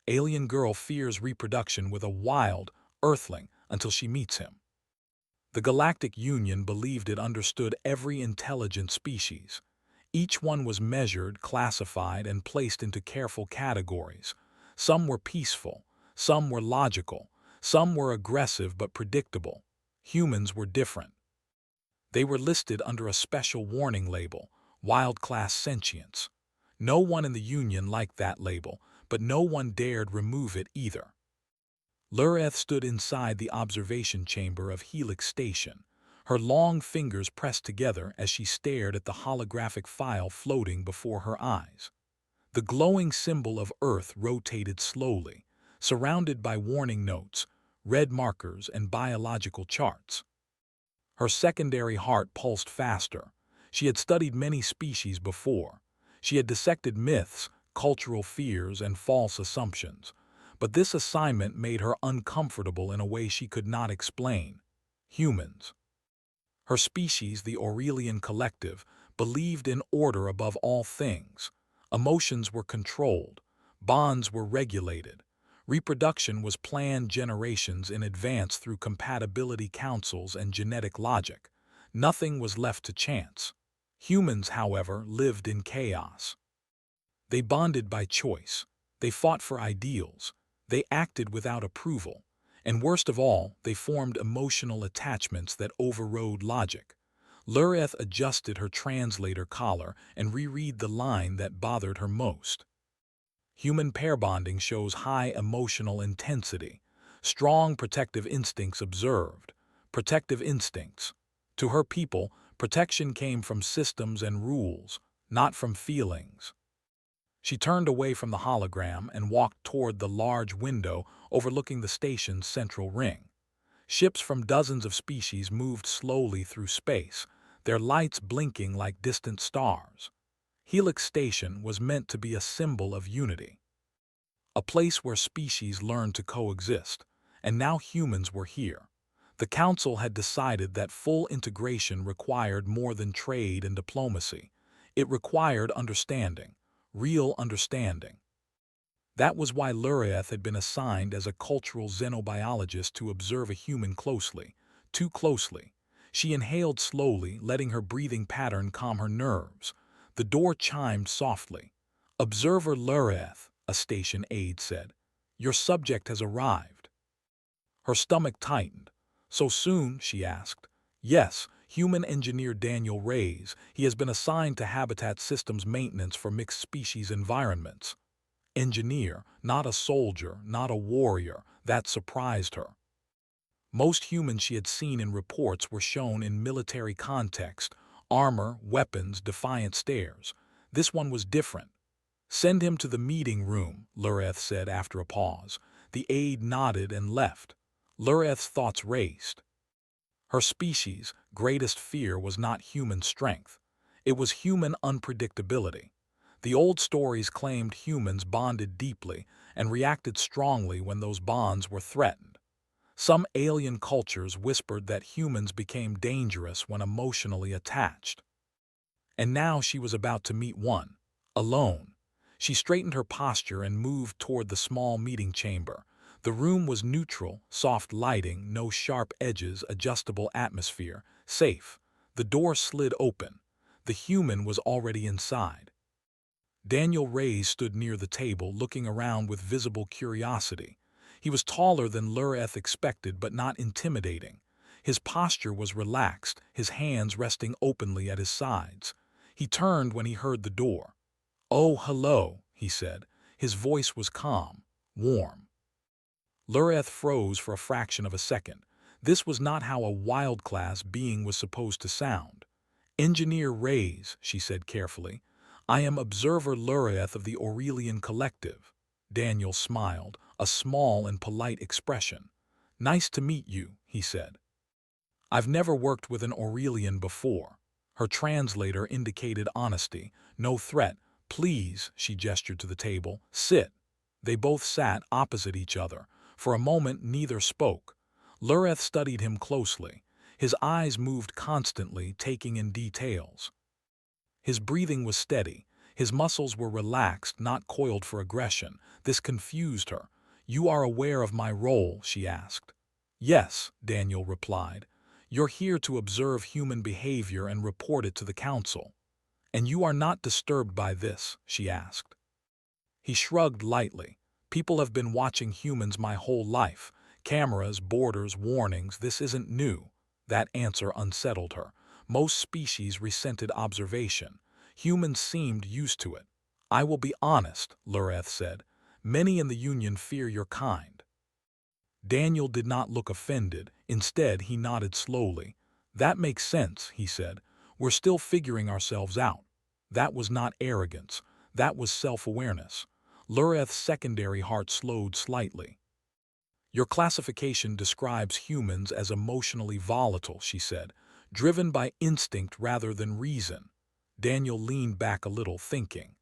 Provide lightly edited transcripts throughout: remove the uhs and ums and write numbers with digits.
Alien girl fears reproduction with a wild Earthling until she meets him. The Galactic Union believed it understood every intelligent species. Each one was measured, classified, and placed into careful categories. Some were peaceful, some were logical, some were aggressive but predictable. Humans were different. They were listed under a special warning label, Wild Class Sentience. No one in the Union liked that label, but no one dared remove it either. Lureth stood inside the observation chamber of Helix Station, her long fingers pressed together as she stared at the holographic file floating before her eyes. The glowing symbol of Earth rotated slowly, surrounded by warning notes, red markers, and biological charts. Her secondary heart pulsed faster. She had studied many species before. She had dissected myths, cultural fears, and false assumptions. But this assignment made her uncomfortable in a way she could not explain. Humans. Her species, the Aurelian Collective, believed in order above all things. Emotions were controlled. Bonds were regulated. Reproduction was planned generations in advance through compatibility councils and genetic logic. Nothing was left to chance. Humans, however, lived in chaos. They bonded by choice. They fought for ideals. They acted without approval. And worst of all, they formed emotional attachments that overrode logic. Lureth adjusted her translator collar and reread the line that bothered her most. Human pair bonding shows high emotional intensity. Strong protective instincts observed. Protective instincts. To her people, protection came from systems and rules, not from feelings. She turned away from the hologram and walked toward the large window overlooking the station's central ring. Ships from dozens of species moved slowly through space, their lights blinking like distant stars. Helix Station was meant to be a symbol of unity. A place where species learned to coexist, and now humans were here. The Council had decided that full integration required more than trade and diplomacy. It required understanding. Real understanding. That was why Lureth had been assigned as a cultural xenobiologist to observe a human closely, too closely. She inhaled slowly, letting her breathing pattern calm her nerves. The door chimed softly. "Observer Lureth," a station aide said. "Your subject has arrived." Her stomach tightened. "So soon?" she asked. "Yes. Human engineer Daniel Reyes. He has been assigned to habitat systems maintenance for mixed species environments." Engineer, not a soldier, not a warrior. That surprised her. Most humans she had seen in reports were shown in military context, armor, weapons, defiant stares. This one was different. "Send him to the meeting room," Lureth said after a pause. The aide nodded and left. Lureth's thoughts raced. Her species' greatest fear was not human strength. It was human unpredictability. The old stories claimed humans bonded deeply and reacted strongly when those bonds were threatened. Some alien cultures whispered that humans became dangerous when emotionally attached. And now she was about to meet one, alone. She straightened her posture and moved toward the small meeting chamber. The room was neutral, soft lighting, no sharp edges, adjustable atmosphere, safe. The door slid open. The human was already inside. Daniel Reyes stood near the table, looking around with visible curiosity. He was taller than Lureth expected, but not intimidating. His posture was relaxed, his hands resting openly at his sides. He turned when he heard the door. "Oh, hello," he said. His voice was calm, warm. Lureth froze for a fraction of a second. This was not how a wild-class being was supposed to sound. "Engineer Reyes," she said carefully. "I am Observer Lureth of the Aurelian Collective." Daniel smiled, a small and polite expression. "Nice to meet you," he said. "I've never worked with an Aurelian before." Her translator indicated honesty, no threat. "Please," she gestured to the table, "sit." They both sat opposite each other. For a moment, neither spoke. Lureth studied him closely. His eyes moved constantly, taking in details. His breathing was steady. His muscles were relaxed, not coiled for aggression. This confused her. "You are aware of my role?" she asked. "Yes," Daniel replied. "You're here to observe human behavior and report it to the council." "And you are not disturbed by this?" she asked. He shrugged lightly. "People have been watching humans my whole life. Cameras, borders, warnings, this isn't new." That answer unsettled her. Most species resented observation. Humans seemed used to it. "I will be honest," Lureth said. "Many in the Union fear your kind." Daniel did not look offended. Instead, he nodded slowly. "That makes sense," he said. "We're still figuring ourselves out." That was not arrogance. That was self-awareness. Lureth's secondary heart slowed slightly. "Your classification describes humans as emotionally volatile," she said, "driven by instinct rather than reason." Daniel leaned back a little, thinking.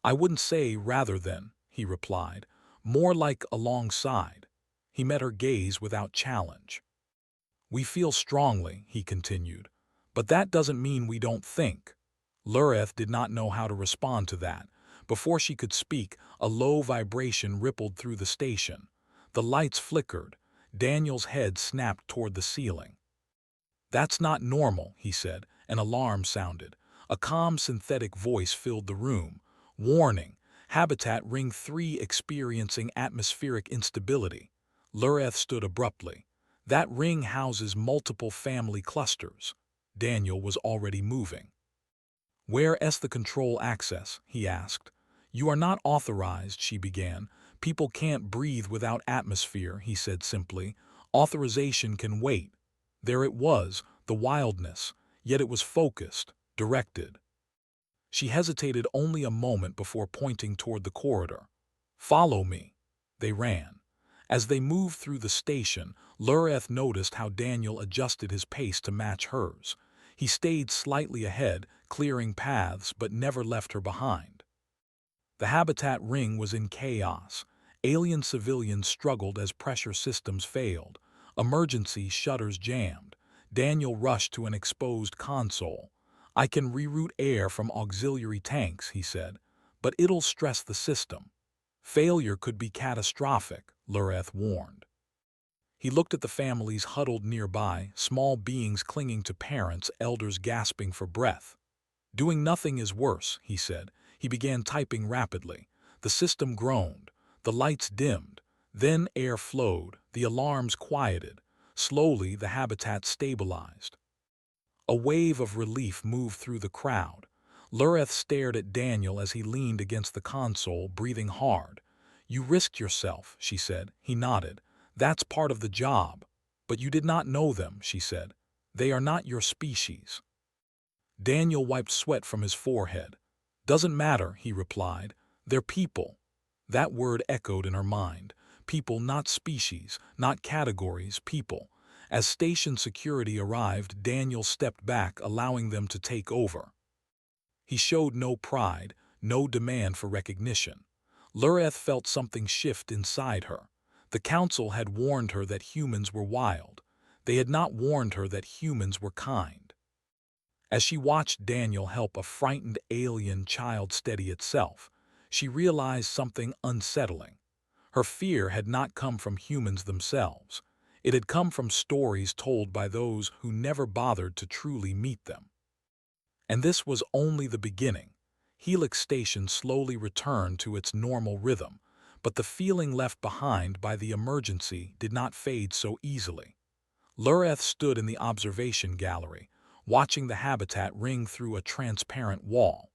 "I wouldn't say rather than," he replied. "More like alongside." He met her gaze without challenge. "We feel strongly," he continued, "but that doesn't mean we don't think." Lureth did not know how to respond to that. Before she could speak, a low vibration rippled through the station. The lights flickered. Daniel's head snapped toward the ceiling. "That's not normal," he said. An alarm sounded. A calm synthetic voice filled the room. "Warning! Habitat Ring 3 experiencing atmospheric instability." Lureth stood abruptly. "That ring houses multiple family clusters." Daniel was already moving. "Where's the control access?" he asked. "You are not authorized," she began. "People can't breathe without atmosphere," he said simply. "Authorization can wait." There it was, the wildness, yet it was focused, directed. She hesitated only a moment before pointing toward the corridor. "Follow me." They ran. As they moved through the station, Lureth noticed how Daniel adjusted his pace to match hers. He stayed slightly ahead, clearing paths, but never left her behind. The habitat ring was in chaos. Alien civilians struggled as pressure systems failed. Emergency shutters jammed. Daniel rushed to an exposed console. "I can reroute air from auxiliary tanks," he said, "but it'll stress the system." "Failure could be catastrophic," Lureth warned. He looked at the families huddled nearby, small beings clinging to parents, elders gasping for breath. "Doing nothing is worse," he said. He began typing rapidly. The system groaned. The lights dimmed. Then air flowed. The alarms quieted. Slowly, the habitat stabilized. A wave of relief moved through the crowd. Lureth stared at Daniel as he leaned against the console, breathing hard. "You risked yourself," she said. He nodded. "That's part of the job." "But you did not know them," she said. "They are not your species." Daniel wiped sweat from his forehead. "Doesn't matter," he replied. "They're people." That word echoed in her mind. People, not species, not categories, people. As station security arrived, Daniel stepped back, allowing them to take over. He showed no pride, no demand for recognition. Lureth felt something shift inside her. The council had warned her that humans were wild. They had not warned her that humans were kind. As she watched Daniel help a frightened alien child steady itself, she realized something unsettling. Her fear had not come from humans themselves. It had come from stories told by those who never bothered to truly meet them. And this was only the beginning. Helix Station slowly returned to its normal rhythm, but the feeling left behind by the emergency did not fade so easily. Lureth stood in the observation gallery, watching the habitat ring through a transparent wall.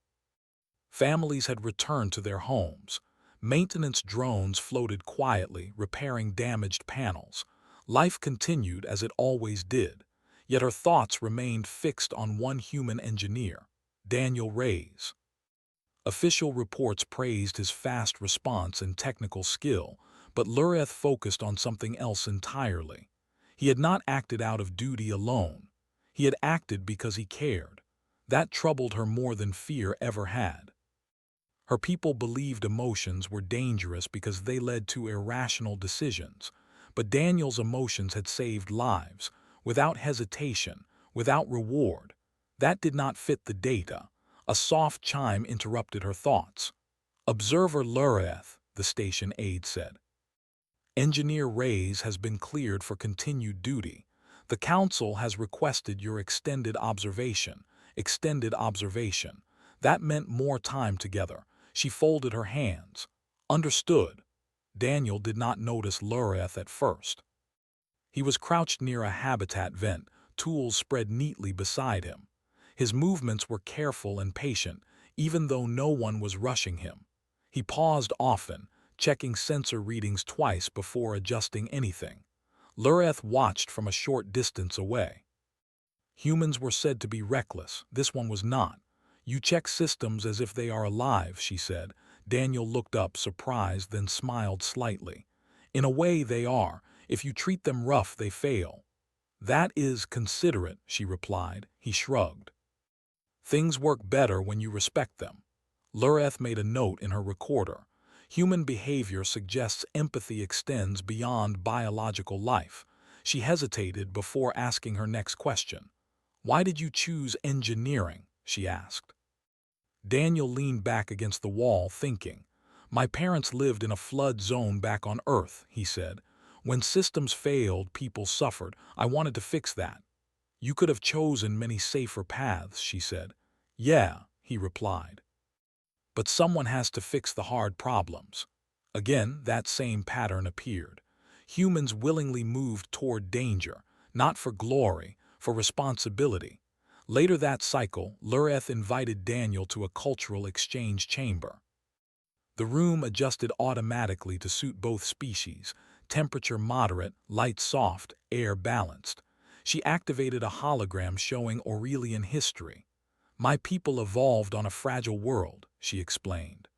Families had returned to their homes. Maintenance drones floated quietly, repairing damaged panels. Life continued as it always did, yet her thoughts remained fixed on one human engineer, Daniel Reyes. Official reports praised his fast response and technical skill, but Lureth focused on something else entirely. He had not acted out of duty alone. He had acted because he cared. That troubled her more than fear ever had. Her people believed emotions were dangerous because they led to irrational decisions, but Daniel's emotions had saved lives, without hesitation, without reward. That did not fit the data. A soft chime interrupted her thoughts. "Observer Lureth," the station aide said. "Engineer Reyes has been cleared for continued duty. The Council has requested your extended observation. Extended observation. That meant more time together." She folded her hands. "Understood." Daniel did not notice Lureth at first. He was crouched near a habitat vent, tools spread neatly beside him. His movements were careful and patient, even though no one was rushing him. He paused often, checking sensor readings twice before adjusting anything. Lureth watched from a short distance away. Humans were said to be reckless. This one was not. "You check systems as if they are alive," she said. Daniel looked up, surprised, then smiled slightly. "In a way they are. If you treat them rough, they fail." "That is considerate," she replied. He shrugged. "Things work better when you respect them." Lureth made a note in her recorder. Human behavior suggests empathy extends beyond biological life. She hesitated before asking her next question. "Why did you choose engineering?" she asked. Daniel leaned back against the wall, thinking. "My parents lived in a flood zone back on Earth," he said. "When systems failed, people suffered. I wanted to fix that." "You could have chosen many safer paths," she said. "Yeah," he replied. "But someone has to fix the hard problems." Again, that same pattern appeared. Humans willingly moved toward danger, not for glory, for responsibility. Later that cycle, Lureth invited Daniel to a cultural exchange chamber. The room adjusted automatically to suit both species, temperature moderate, light soft, air balanced. She activated a hologram showing Aurelian history. "My people evolved on a fragile world," she explained.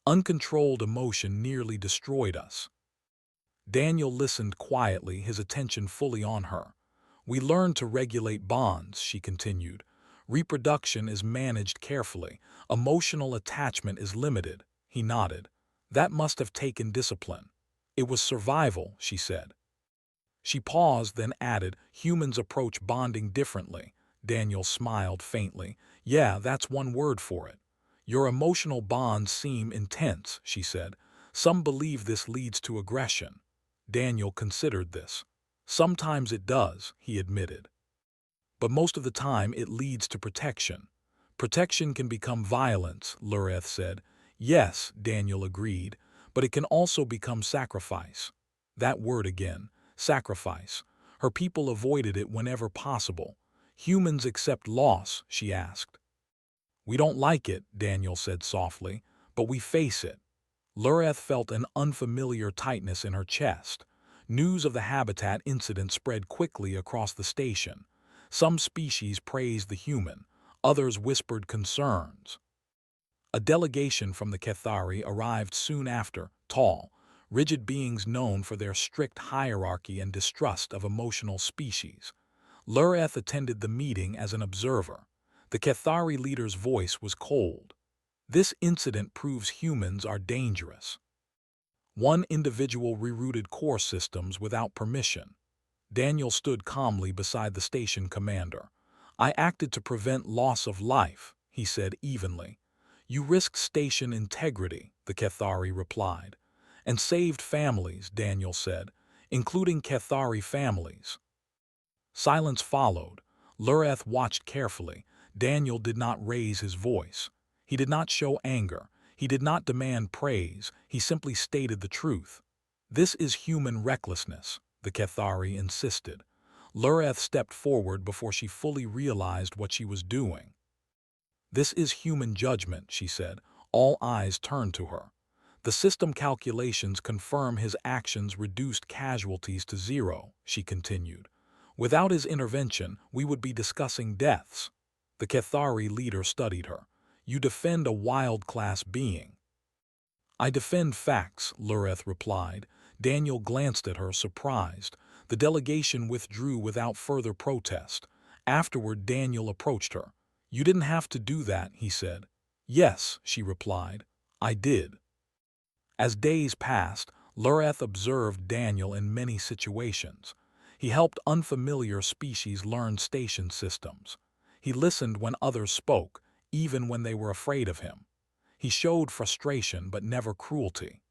"Uncontrolled emotion nearly destroyed us." Daniel listened quietly, his attention fully on her. "We learned to regulate bonds," she continued. "Reproduction is managed carefully. Emotional attachment is limited." He nodded. "That must have taken discipline." "It was survival," she said. She paused, then added, "Humans approach bonding differently." Daniel smiled faintly. "Yeah, that's one word for it." "Your emotional bonds seem intense," she said. "Some believe this leads to aggression." Daniel considered this. "Sometimes it does," he admitted. "But most of the time it leads to protection." "Protection can become violence," Lureth said. "Yes," Daniel agreed, "but it can also become sacrifice." That word again, sacrifice. Her people avoided it whenever possible. "Humans accept loss?" she asked. "We don't like it," Daniel said softly, "but we face it." Lureth felt an unfamiliar tightness in her chest. News of the habitat incident spread quickly across the station. Some species praised the human, others whispered concerns. A delegation from the Cathari arrived soon after, tall, rigid beings known for their strict hierarchy and distrust of emotional species. Lureth attended the meeting as an observer. The Cathari leader's voice was cold. "This incident proves humans are dangerous. One individual rerouted core systems without permission." Daniel stood calmly beside the station commander. "I acted to prevent loss of life," he said evenly. "You risked station integrity," the Cathari replied. "And saved families," Daniel said, "including Cathari families." Silence followed. Lureth watched carefully. Daniel did not raise his voice. He did not show anger. He did not demand praise. He simply stated the truth. "This is human recklessness," the Cathari insisted. Lureth stepped forward before she fully realized what she was doing. "This is human judgment," she said. All eyes turned to her. "The system calculations confirm his actions reduced casualties to zero," she continued. "Without his intervention, we would be discussing deaths." The Cathari leader studied her. "You defend a wild-class being." "I defend facts," Lureth replied. Daniel glanced at her, surprised. The delegation withdrew without further protest. Afterward, Daniel approached her. "You didn't have to do that," he said. "Yes," she replied. "I did." As days passed, Lureth observed Daniel in many situations. He helped unfamiliar species learn station systems. He listened when others spoke, even when they were afraid of him. He showed frustration but never cruelty.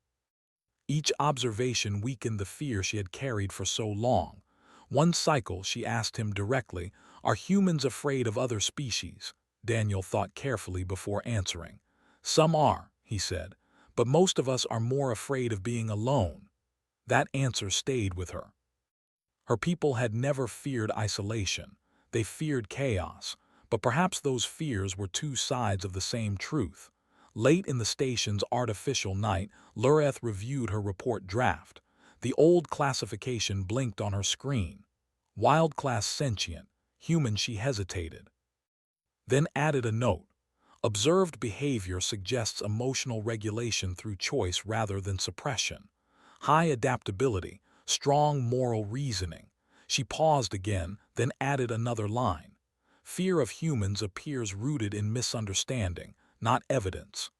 Each observation weakened the fear she had carried for so long. One cycle, she asked him directly, "Are humans afraid of other species?" Daniel thought carefully before answering. "Some are," he said, "but most of us are more afraid of being alone." That answer stayed with her. Her people had never feared isolation. They feared chaos. But perhaps those fears were two sides of the same truth. Late in the station's artificial night, Lureth reviewed her report draft. The old classification blinked on her screen. Wild class sentient, human. She hesitated. Then added a note. Observed behavior suggests emotional regulation through choice rather than suppression. High adaptability, strong moral reasoning. She paused again, then added another line. Fear of humans appears rooted in misunderstanding, not evidence.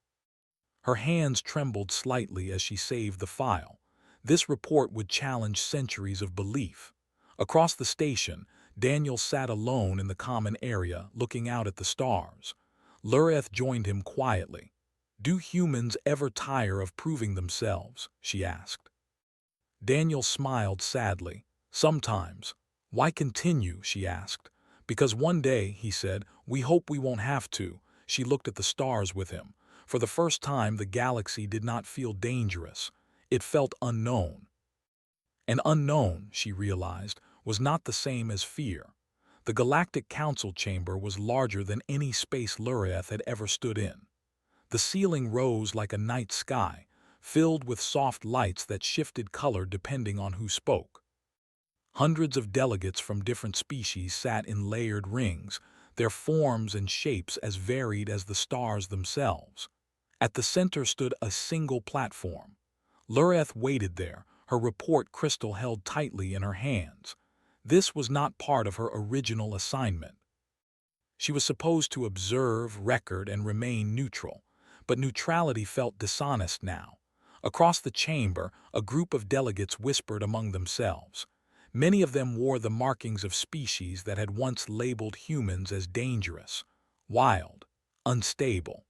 Her hands trembled slightly as she saved the file. This report would challenge centuries of belief. Across the station, Daniel sat alone in the common area, looking out at the stars. Lureth joined him quietly. "Do humans ever tire of proving themselves?" she asked. Daniel smiled sadly. "Sometimes." "Why continue?" she asked. "Because one day," he said, "we hope we won't have to." She looked at the stars with him. For the first time, the galaxy did not feel dangerous. It felt unknown. And unknown, she realized, was not the same as fear. The Galactic Council chamber was larger than any space Lureth had ever stood in. The ceiling rose like a night sky, filled with soft lights that shifted color depending on who spoke. Hundreds of delegates from different species sat in layered rings, their forms and shapes as varied as the stars themselves. At the center stood a single platform. Lureth waited there, her report crystal held tightly in her hands. This was not part of her original assignment. She was supposed to observe, record, and remain neutral, but neutrality felt dishonest now. Across the chamber, a group of delegates whispered among themselves. Many of them wore the markings of species that had once labeled humans as dangerous, wild, unstable.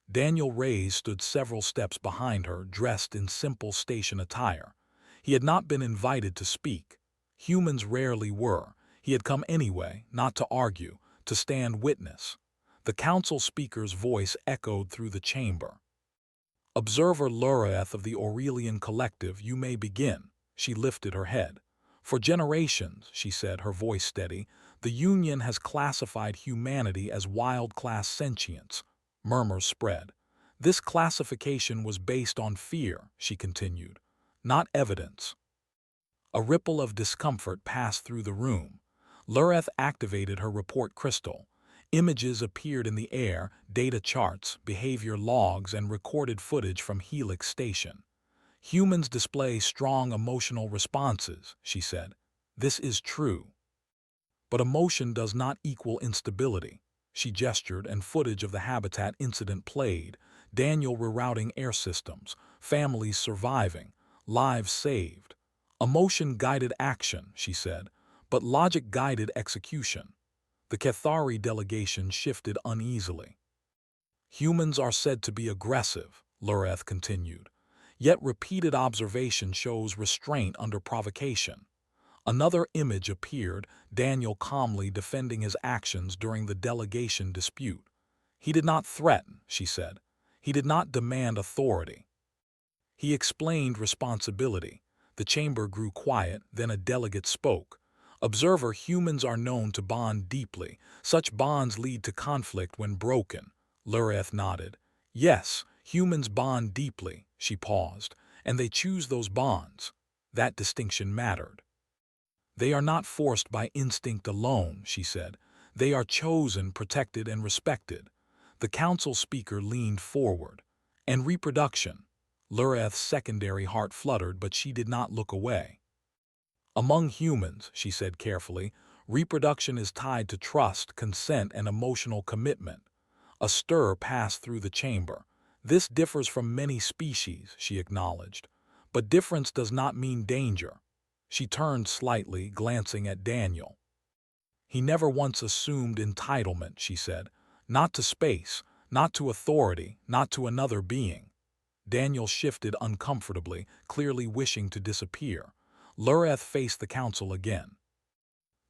Daniel Reyes stood several steps behind her, dressed in simple station attire. He had not been invited to speak. Humans rarely were. He had come anyway, not to argue, to stand witness. The council speaker's voice echoed through the chamber. "Observer Lureth of the Aurelian Collective, you may begin." She lifted her head. "For generations," she said, her voice steady, "the Union has classified humanity as wild-class sentience." Murmurs spread. "This classification was based on fear," she continued, "not evidence." A ripple of discomfort passed through the room. Lureth activated her report crystal. Images appeared in the air, data charts, behavior logs, and recorded footage from Helix Station. "Humans display strong emotional responses," she said. "This is true. But emotion does not equal instability." She gestured, and footage of the habitat incident played. Daniel rerouting air systems, families surviving, lives saved. "Emotion-guided action," she said, "but logic-guided execution." The Cathari delegation shifted uneasily. "Humans are said to be aggressive," Lureth continued. "Yet repeated observation shows restraint under provocation." Another image appeared, Daniel calmly defending his actions during the delegation dispute. "He did not threaten," she said. "He did not demand authority. He explained responsibility." The chamber grew quiet, then a delegate spoke. "Observer, humans are known to bond deeply. Such bonds lead to conflict when broken." Lureth nodded. "Yes, humans bond deeply." She paused. "And they choose those bonds." That distinction mattered. "They are not forced by instinct alone," she said. "They are chosen, protected, and respected." The council speaker leaned forward. "And reproduction." Lureth's secondary heart fluttered, but she did not look away. "Among humans," she said carefully, "reproduction is tied to trust, consent, and emotional commitment." A stir passed through the chamber. "This differs from many species," she acknowledged. "But difference does not mean danger." She turned slightly, glancing at Daniel. "He never once assumed entitlement," she said. Not to space, not to authority, not to another being. Daniel shifted uncomfortably, clearly wishing to disappear. Lureth faced the council again.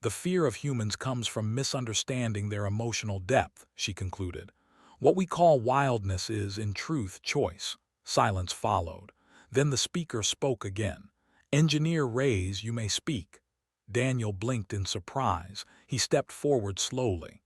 The fear of humans comes from misunderstanding their emotional depth, she concluded. What we call wildness is, in truth, choice. Silence followed. Then the speaker spoke again. Engineer Reyes, you may speak. Daniel blinked in surprise. He stepped forward slowly.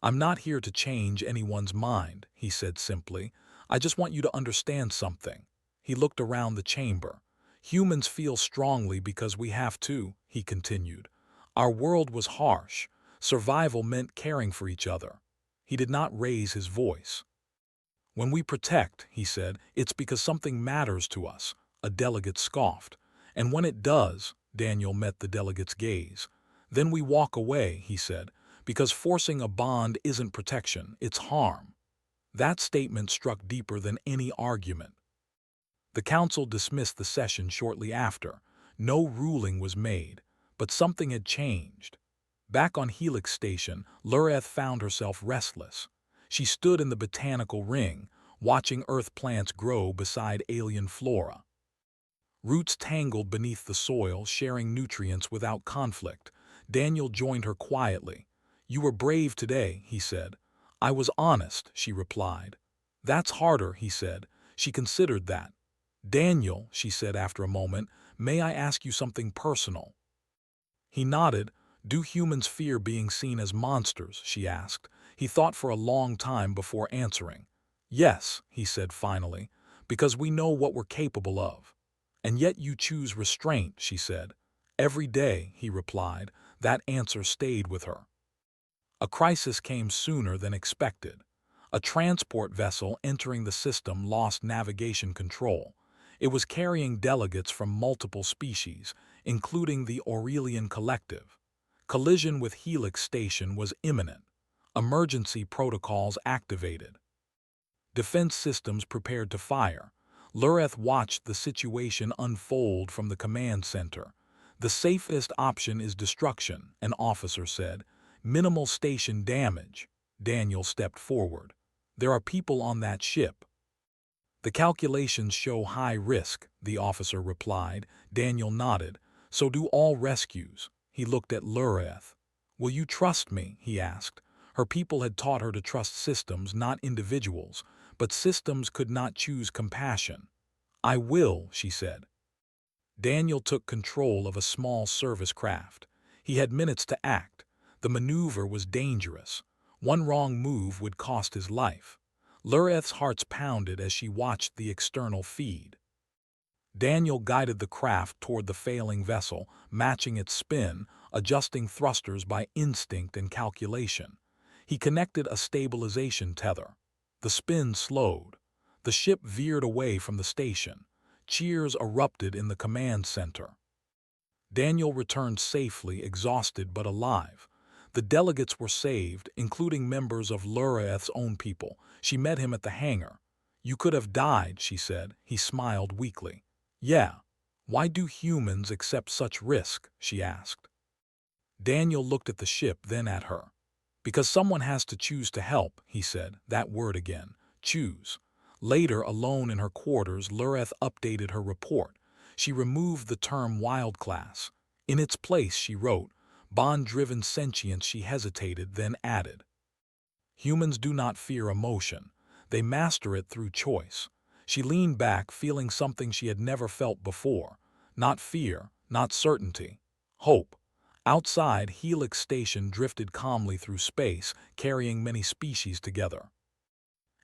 I'm not here to change anyone's mind, he said simply. I just want you to understand something. He looked around the chamber. Humans feel strongly because we have to, he continued. Our world was harsh. Survival meant caring for each other. He did not raise his voice. When we protect, he said, it's because something matters to us, a delegate scoffed. And when it does, Daniel met the delegate's gaze. Then we walk away, he said, because forcing a bond isn't protection, it's harm. That statement struck deeper than any argument. The council dismissed the session shortly after. No ruling was made, but something had changed. Back on Helix Station, Lureth found herself restless. She stood in the botanical ring, watching Earth plants grow beside alien flora. Roots tangled beneath the soil, sharing nutrients without conflict. Daniel joined her quietly. You were brave today, he said. I was honest, she replied. That's harder, he said. She considered that. Daniel, she said after a moment, may I ask you something personal? He nodded. Do humans fear being seen as monsters, she asked. He thought for a long time before answering. Yes, he said finally, because we know what we're capable of. And yet you choose restraint, she said. Every day, he replied. That answer stayed with her. A crisis came sooner than expected. A transport vessel entering the system lost navigation control. It was carrying delegates from multiple species, including the Aurelian Collective. Collision with Helix Station was imminent. Emergency protocols activated. Defense systems prepared to fire. Lureth watched the situation unfold from the command center. The safest option is destruction, an officer said. Minimal station damage. Daniel stepped forward. There are people on that ship. The calculations show high risk, the officer replied. Daniel nodded. So do all rescues. He looked at Lureth. Will you trust me? He asked. Her people had taught her to trust systems, not individuals, but systems could not choose compassion. I will, she said. Daniel took control of a small service craft. He had minutes to act. The maneuver was dangerous. One wrong move would cost his life. Lureth's heart pounded as she watched the external feed. Daniel guided the craft toward the failing vessel, matching its spin, adjusting thrusters by instinct and calculation. He connected a stabilization tether. The spin slowed. The ship veered away from the station. Cheers erupted in the command center. Daniel returned safely, exhausted but alive. The delegates were saved, including members of Lureth's own people. She met him at the hangar. You could have died, she said. He smiled weakly. Yeah. Why do humans accept such risk? She asked. Daniel looked at the ship, then at her. Because someone has to choose to help, he said, that word again, choose. Later, alone in her quarters, Lureth updated her report. She removed the term wild class. In its place, she wrote, bond-driven sentience. She hesitated, then added, humans do not fear emotion. They master it through choice. She leaned back, feeling something she had never felt before. Not fear, not certainty. Hope. Outside, Helix Station drifted calmly through space, carrying many species together.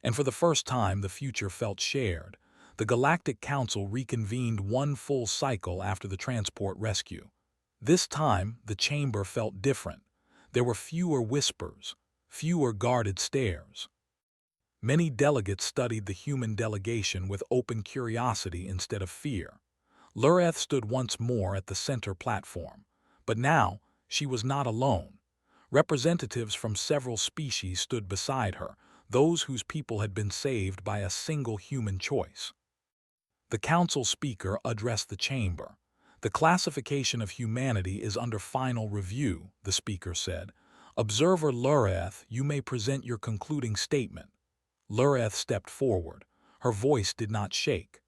And for the first time, the future felt shared. The Galactic Council reconvened one full cycle after the transport rescue. This time, the chamber felt different. There were fewer whispers, fewer guarded stares. Many delegates studied the human delegation with open curiosity instead of fear. Lureth stood once more at the center platform. But now, she was not alone. Representatives from several species stood beside her, those whose people had been saved by a single human choice. The council speaker addressed the chamber. The classification of humanity is under final review, the speaker said. Observer Lureth, you may present your concluding statement. Lureth stepped forward. Her voice did not shake.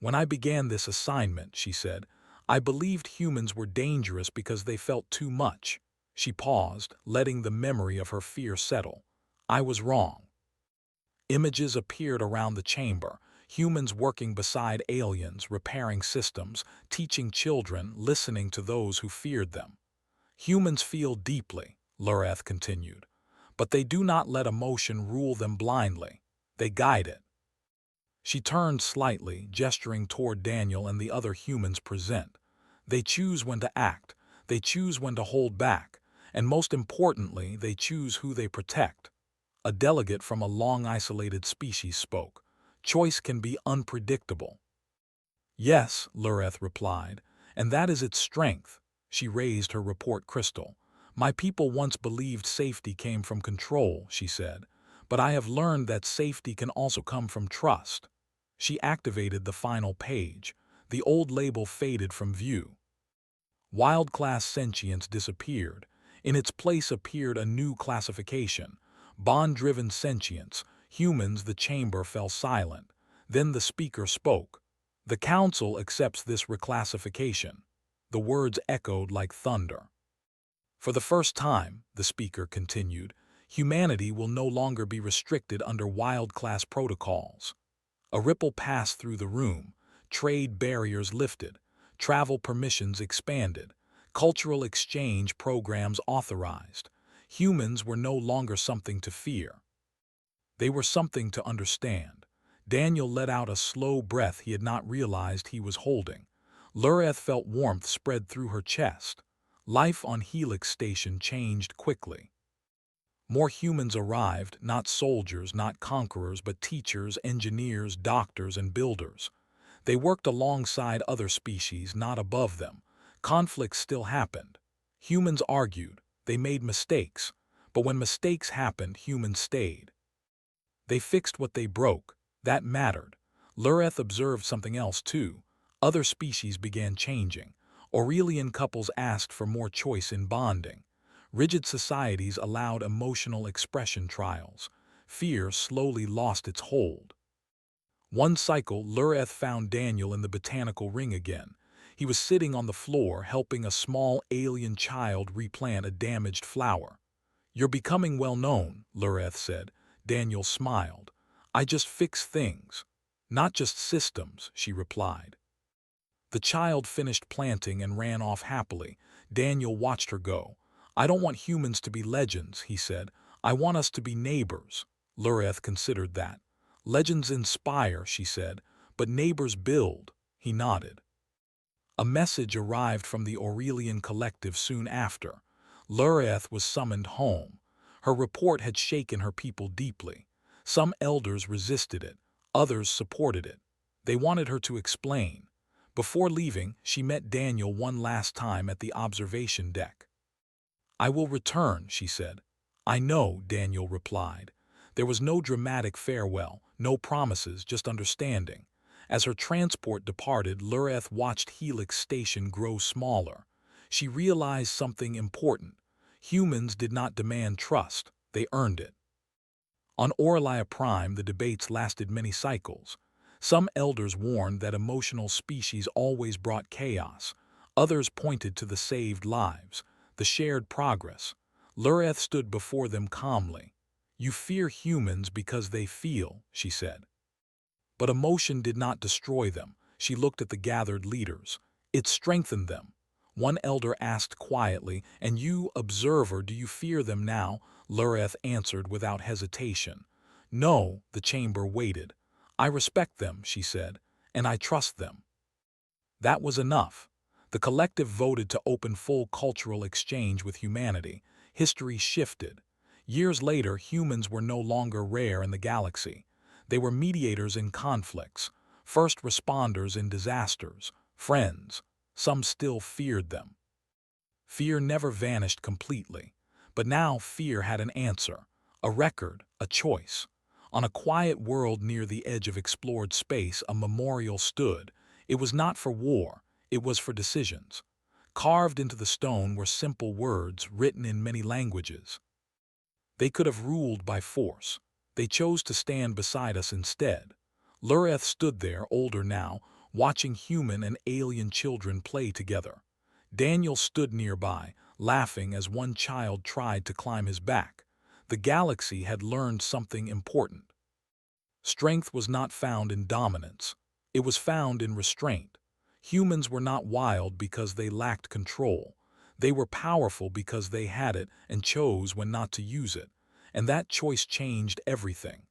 When I began this assignment, she said, I believed humans were dangerous because they felt too much. She paused, letting the memory of her fear settle. I was wrong. Images appeared around the chamber, humans working beside aliens, repairing systems, teaching children, listening to those who feared them. Humans feel deeply, Lureth continued, but they do not let emotion rule them blindly. They guide it. She turned slightly, gesturing toward Daniel and the other humans present. They choose when to act, they choose when to hold back, and most importantly, they choose who they protect. A delegate from a long-isolated species spoke. Choice can be unpredictable. Yes, Lureth replied, and that is its strength. She raised her report crystal. My people once believed safety came from control, she said, but I have learned that safety can also come from trust. She activated the final page. The old label faded from view. Wild-class sentience disappeared. In its place appeared a new classification. Bond-driven sentience. Humans. The chamber fell silent. Then the speaker spoke. The council accepts this reclassification. The words echoed like thunder. For the first time, the speaker continued, humanity will no longer be restricted under wild-class protocols. A ripple passed through the room. Trade barriers lifted. Travel permissions expanded. Cultural exchange programs authorized. Humans were no longer something to fear. They were something to understand. Daniel let out a slow breath he had not realized he was holding. Lureth felt warmth spread through her chest. Life on Helix Station changed quickly. More humans arrived, not soldiers, not conquerors, but teachers, engineers, doctors, and builders. They worked alongside other species, not above them. Conflicts still happened. Humans argued. They made mistakes. But when mistakes happened, humans stayed. They fixed what they broke. That mattered. Lureth observed something else, too. Other species began changing. Aurelian couples asked for more choice in bonding. Rigid societies allowed emotional expression trials. Fear slowly lost its hold. One cycle, Lureth found Daniel in the botanical ring again. He was sitting on the floor helping a small alien child replant a damaged flower. You're becoming well known, Lureth said. Daniel smiled. I just fix things. Not just systems, she replied. The child finished planting and ran off happily. Daniel watched her go. I don't want humans to be legends, he said. I want us to be neighbors. Lureth considered that. Legends inspire, she said, but neighbors build. He nodded. A message arrived from the Aurelian collective soon after. Lureth was summoned home. Her report had shaken her people deeply. Some elders resisted it, others supported it. They wanted her to explain. Before leaving, she met Daniel one last time at the observation deck. I will return, she said. I know, Daniel replied. There was no dramatic farewell, no promises, just understanding. As her transport departed, Lureth watched Helix Station grow smaller. She realized something important. Humans did not demand trust, they earned it. On Aurelia Prime, the debates lasted many cycles. Some elders warned that emotional species always brought chaos. Others pointed to the saved lives, the shared progress. Lureth stood before them calmly. You fear humans because they feel, she said. But emotion did not destroy them. She looked at the gathered leaders. It strengthened them. One elder asked quietly, and you, observer, do you fear them now? Lureth answered without hesitation. No, the chamber waited. I respect them, she said, and I trust them. That was enough. The collective voted to open full cultural exchange with humanity. History shifted. Years later, humans were no longer rare in the galaxy. They were mediators in conflicts, first responders in disasters, friends. Some still feared them. Fear never vanished completely. But now fear had an answer, a record, a choice. On a quiet world near the edge of explored space, a memorial stood. It was not for war, it was for decisions. Carved into the stone were simple words written in many languages. They could have ruled by force. They chose to stand beside us instead. Lureth stood there, older now, watching human and alien children play together. Daniel stood nearby, laughing as one child tried to climb his back. The galaxy had learned something important. Strength was not found in dominance. It was found in restraint. Humans were not wild because they lacked control. They were powerful because they had it and chose when not to use it. And that choice changed everything.